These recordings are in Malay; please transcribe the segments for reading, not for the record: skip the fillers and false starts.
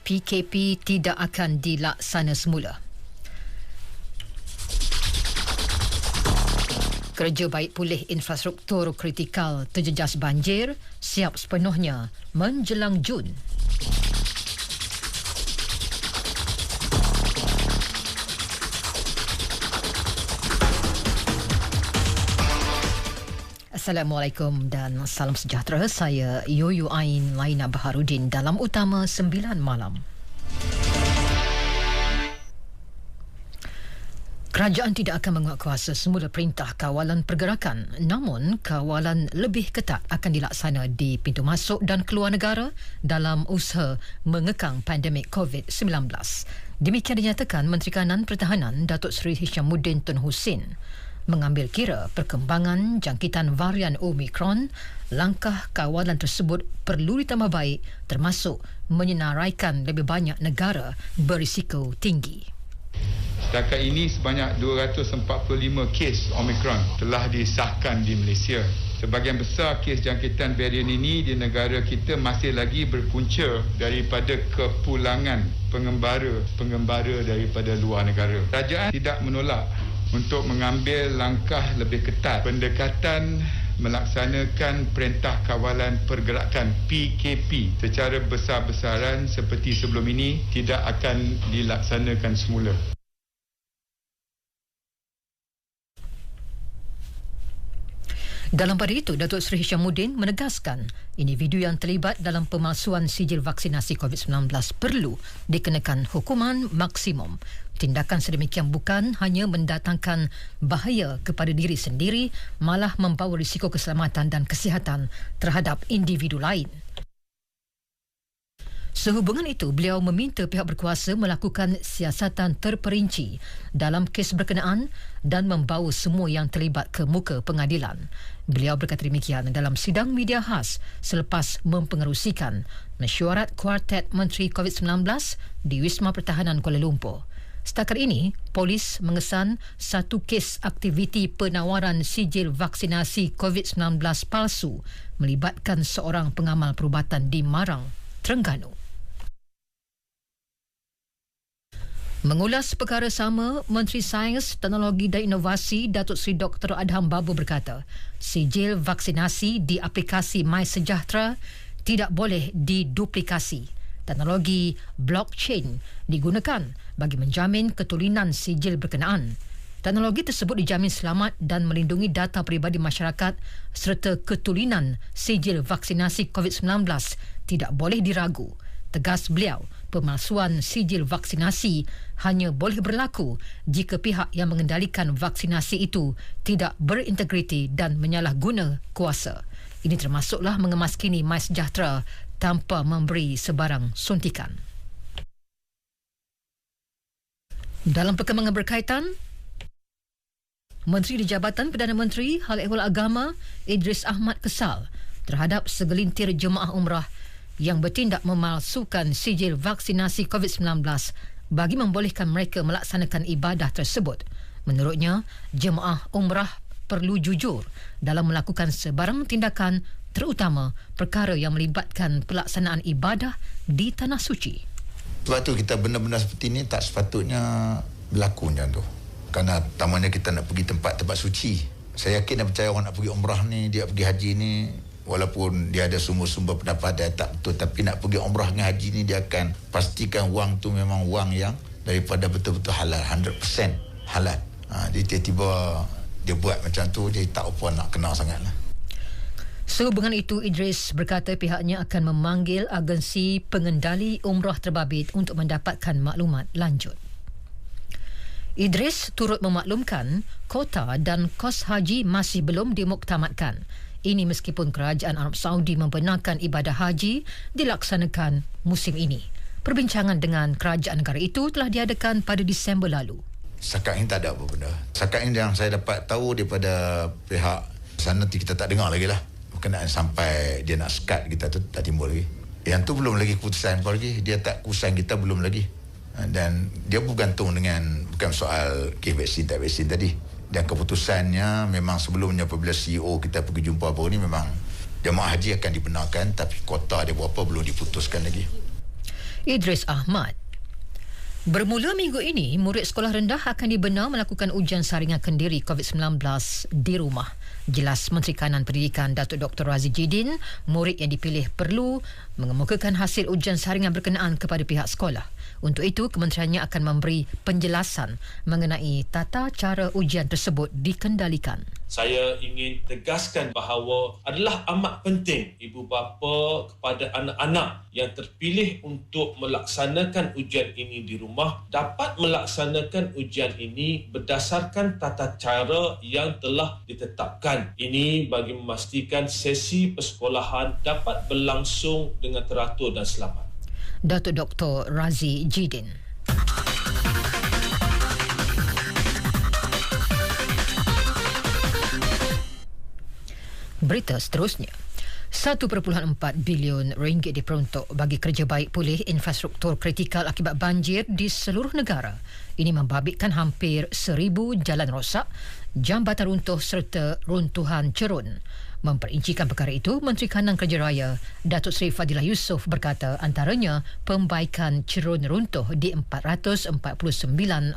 PKP tidak akan dilaksana semula. Kerja baik pulih infrastruktur kritikal terjejas banjir siap sepenuhnya menjelang Jun. Assalamualaikum dan salam sejahtera. Saya Yoyo Ain Laina Baharudin dalam Utama 9 Malam. Kerajaan tidak akan menguatkuasa semula perintah kawalan pergerakan, namun kawalan lebih ketat akan dilaksana di pintu masuk dan keluar negara dalam usaha mengekang pandemik COVID-19. Demikian dinyatakan Menteri Kanan Pertahanan Datuk Seri Hishamuddin Tun Hussein. Mengambil kira perkembangan jangkitan varian Omicron, langkah kawalan tersebut perlu ditambah baik termasuk menyenaraikan lebih banyak negara berisiko tinggi. Setakat ini sebanyak 245 kes Omicron telah disahkan di Malaysia. Sebahagian besar kes jangkitan varian ini di negara kita masih lagi berpunca daripada kepulangan pengembara daripada luar negara. Kerajaan tidak menolak untuk mengambil langkah lebih ketat. Pendekatan melaksanakan Perintah Kawalan Pergerakan PKP secara besar-besaran seperti sebelum ini tidak akan dilaksanakan semula. Dalam pada itu, Datuk Seri Hishamuddin menegaskan individu yang terlibat dalam pemalsuan sijil vaksinasi COVID-19 perlu dikenakan hukuman maksimum. Tindakan sedemikian bukan hanya mendatangkan bahaya kepada diri sendiri, malah membawa risiko keselamatan dan kesihatan terhadap individu lain. Sehubungan itu, beliau meminta pihak berkuasa melakukan siasatan terperinci dalam kes berkenaan dan membawa semua yang terlibat ke muka pengadilan. Beliau berkata demikian dalam sidang media khas selepas mempengerusikan mesyuarat Kuartet Menteri COVID-19 di Wisma Pertahanan Kuala Lumpur. Setakat ini, polis mengesan satu kes aktiviti penawaran sijil vaksinasi COVID-19 palsu melibatkan seorang pengamal perubatan di Marang, Terengganu. Mengulas perkara sama, Menteri Sains, Teknologi dan Inovasi Datuk Seri Dr. Adham Babu berkata, sijil vaksinasi di aplikasi MySejahtera tidak boleh diduplikasi. Teknologi blockchain digunakan bagi menjamin ketulinan sijil berkenaan. Teknologi tersebut dijamin selamat dan melindungi data peribadi masyarakat serta ketulinan sijil vaksinasi COVID-19 tidak boleh diragu. Tegas beliau, pemalsuan sijil vaksinasi hanya boleh berlaku jika pihak yang mengendalikan vaksinasi itu tidak berintegriti dan menyalahguna kuasa. Ini termasuklah mengemaskini MySejahtera tanpa memberi sebarang suntikan. Dalam perkembangan berkaitan, Menteri di Jabatan Perdana Menteri Hal Ehwal Agama Idris Ahmad kesal terhadap segelintir jemaah umrah yang bertindak memalsukan sijil vaksinasi COVID-19 bagi membolehkan mereka melaksanakan ibadah tersebut. Menurutnya, jemaah umrah perlu jujur dalam melakukan sebarang tindakan, terutama perkara yang melibatkan pelaksanaan ibadah di Tanah Suci. Sebab tu kita benda-benda seperti ini tak sepatutnya berlaku macam tu. Kerana tamanya kita nak pergi tempat-tempat suci. Saya yakin dan percaya orang nak pergi umrah ni, dia pergi haji ni, walaupun dia ada sumber-sumber pendapatan tak betul, tapi nak pergi umrah dengan haji ni dia akan pastikan wang tu memang wang yang daripada betul-betul halal, 100% halal. Dia tiba-tiba dia buat macam tu, dia tak apa nak kenal sangat lah. Sehubungan itu, Idris berkata pihaknya akan memanggil agensi pengendali umrah terbabit untuk mendapatkan maklumat lanjut. Idris turut memaklumkan kota dan kos haji masih belum dimuktamadkan. Ini meskipun kerajaan Arab Saudi membenarkan ibadah haji dilaksanakan musim ini. Perbincangan dengan kerajaan negara itu telah diadakan pada Disember lalu. Setakat ini tak ada apa benda. Setakat ini yang saya dapat tahu daripada pihak sana kita tak dengar lagi lah. Berkenaan sampai dia nak sekat kita tu tak timbul lagi. Yang tu belum lagi keputusan apa lagi. Dia tak keputusan kita belum lagi. Dan dia bergantung dengan bukan soal vaksin tak vaksin tadi. Dan keputusannya memang sebelumnya apabila CEO kita pergi jumpa apa ni memang jemaah haji akan dibenarkan, tapi kota dia berapa belum diputuskan lagi. Idris Ahmad. Bermula minggu ini, murid sekolah rendah akan dibenar melakukan ujian saringan kendiri COVID-19 di rumah. Jelas Menteri Kanan Pendidikan Datuk Dr. Razi Jidin, murid yang dipilih perlu mengemukakan hasil ujian saringan berkenaan kepada pihak sekolah. Untuk itu, kementeriannya akan memberi penjelasan mengenai tata cara ujian tersebut dikendalikan. Saya ingin tegaskan bahawa adalah amat penting ibu bapa kepada anak-anak yang terpilih untuk melaksanakan ujian ini di rumah dapat melaksanakan ujian ini berdasarkan tata cara yang telah ditetapkan. Ini bagi memastikan sesi persekolahan dapat berlangsung dengan teratur dan selamat. Datuk Dr. Razi Jidin. Berita seterusnya. 1.4 bilion ringgit diperuntuk bagi kerja baik pulih infrastruktur kritikal akibat banjir di seluruh negara. Ini membabitkan hampir 1,000 jalan rosak, jambatan runtuh serta runtuhan cerun. Memperincikan perkara itu, Menteri Kanan Kerja Raya Datuk Seri Fadilah Yusof berkata antaranya pembaikan cerun runtuh di 449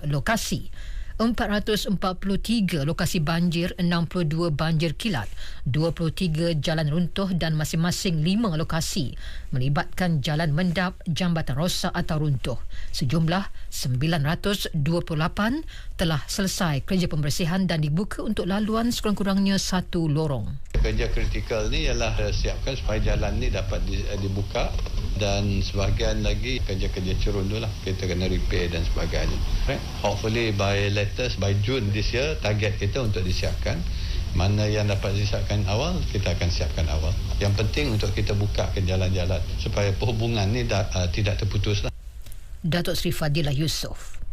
lokasi. 443 lokasi banjir, 62 banjir kilat, 23 jalan runtuh dan masing-masing 5 lokasi melibatkan jalan mendap, jambatan rosak atau runtuh. Sejumlah 928 telah selesai kerja pembersihan dan dibuka untuk laluan sekurang-kurangnya 1 lorong. Kerja kritikal ni ialah siapkan supaya jalan ni dapat dibuka dan sebahagian lagi kerja-kerja cerun tu lah. Kita kena repair dan sebagainya. Right? Hopefully by June this year, target kita untuk disiapkan. Mana yang dapat disiapkan awal, kita akan siapkan awal. Yang penting untuk kita buka ke jalan-jalan supaya perhubungan ni tidak terputuslah. Datuk Seri Fadilah Yusof.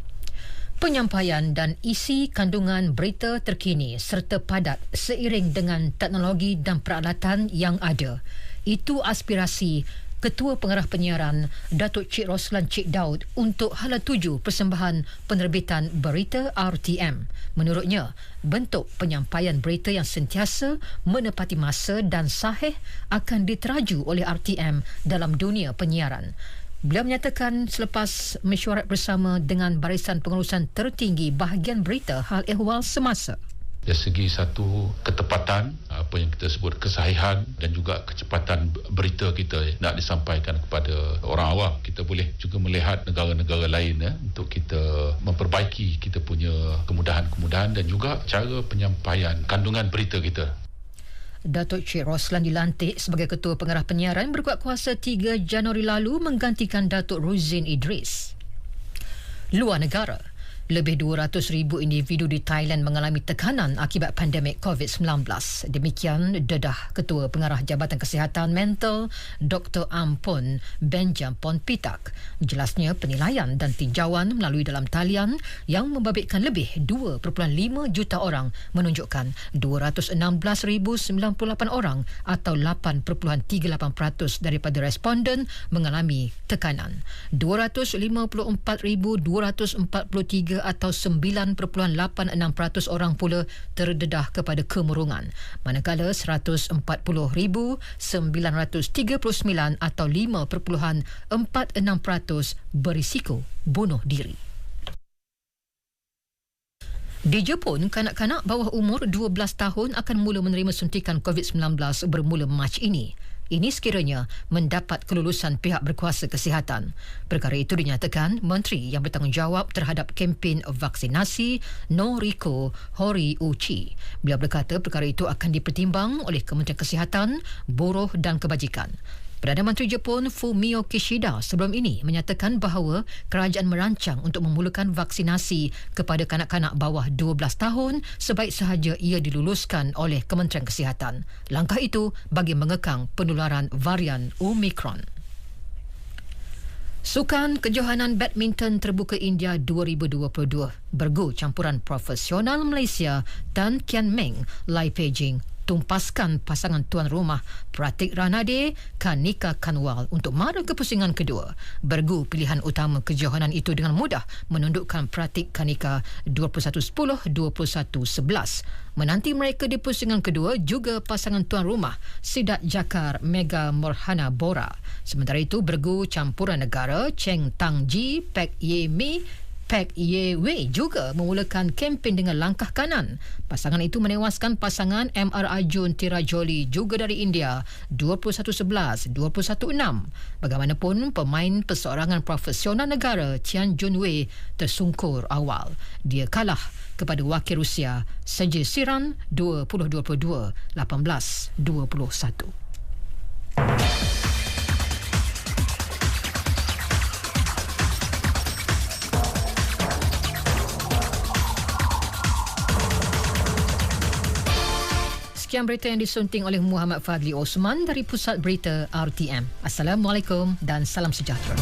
Penyampaian dan isi kandungan berita terkini serta padat seiring dengan teknologi dan peralatan yang ada. Itu aspirasi Ketua Pengarah Penyiaran Datuk Cik Roslan Cik Daud untuk hala 7 persembahan penerbitan berita RTM. Menurutnya, bentuk penyampaian berita yang sentiasa menepati masa dan sahih akan diteraju oleh RTM dalam dunia penyiaran. Beliau menyatakan selepas mesyuarat bersama dengan Barisan Pengurusan Tertinggi bahagian berita hal ehwal semasa. Dari segi satu ketepatan, apa yang kita sebut kesahihan dan juga kecepatan berita kita nak disampaikan kepada orang awam. Kita boleh juga melihat negara-negara lain untuk kita memperbaiki kita punya kemudahan-kemudahan dan juga cara penyampaian kandungan berita kita. Datuk Cik Roslan dilantik sebagai Ketua Pengarah Penyiaran berkuat kuasa 3 Januari lalu menggantikan Datuk Ruzin Idris. Luar negara. Lebih 200,000 individu di Thailand mengalami tekanan akibat pandemik COVID-19. Demikian dedah Ketua Pengarah Jabatan Kesihatan Mental Dr. Ampon Benjampon Pitak. Jelasnya penilaian dan tinjauan melalui dalam talian yang membabitkan lebih 2.5 juta orang menunjukkan 216,098 orang atau 8.38% daripada responden mengalami tekanan. 254,243 atau 9.86% orang pula terdedah kepada kemurungan, manakala 140,939 atau 5.46% berisiko bunuh diri. Di Jepun, kanak-kanak bawah umur 12 tahun akan mula menerima suntikan COVID-19 bermula Mac ini. Ini sekiranya mendapat kelulusan pihak berkuasa kesihatan. Perkara itu dinyatakan Menteri yang bertanggungjawab terhadap kempen vaksinasi Noriko Horiuchi. Beliau berkata perkara itu akan dipertimbang oleh Kementerian Kesihatan, Buruh dan Kebajikan. Perdana Menteri Jepun Fumio Kishida sebelum ini menyatakan bahawa kerajaan merancang untuk memulakan vaksinasi kepada kanak-kanak bawah 12 tahun sebaik sahaja ia diluluskan oleh Kementerian Kesihatan. Langkah itu bagi mengekang penularan varian Omicron. Sukan Kejohanan Badminton Terbuka India 2022. Bergu campuran profesional Malaysia Tan Kian Meng, Lai Pei Jing tumpaskan pasangan tuan rumah Pratik Ranade Kanika Kanwal untuk mara ke pusingan kedua. Bergu pilihan utama kejohanan itu dengan mudah menundukkan Pratik Kanika 21-10, 21-11. Menanti mereka di pusingan kedua juga pasangan tuan rumah Sidat Jakar Mega Morhana Bora. Sementara itu, bergu campuran negara Cheng Tang Ji Pek Ye Mi Pek Ye Wei juga memulakan kempen dengan langkah kanan. Pasangan itu menewaskan pasangan MR Arjun Tirajoli juga dari India 21-11, 21-6. Bagaimanapun, pemain perseorangan profesional negara Tian Junwei tersungkur awal. Dia kalah kepada wakil Rusia Sergei Siran 20-22, 18-21. Sekian berita yang disunting oleh Muhammad Fadli Osman dari Pusat Berita RTM. Assalamualaikum dan salam sejahtera.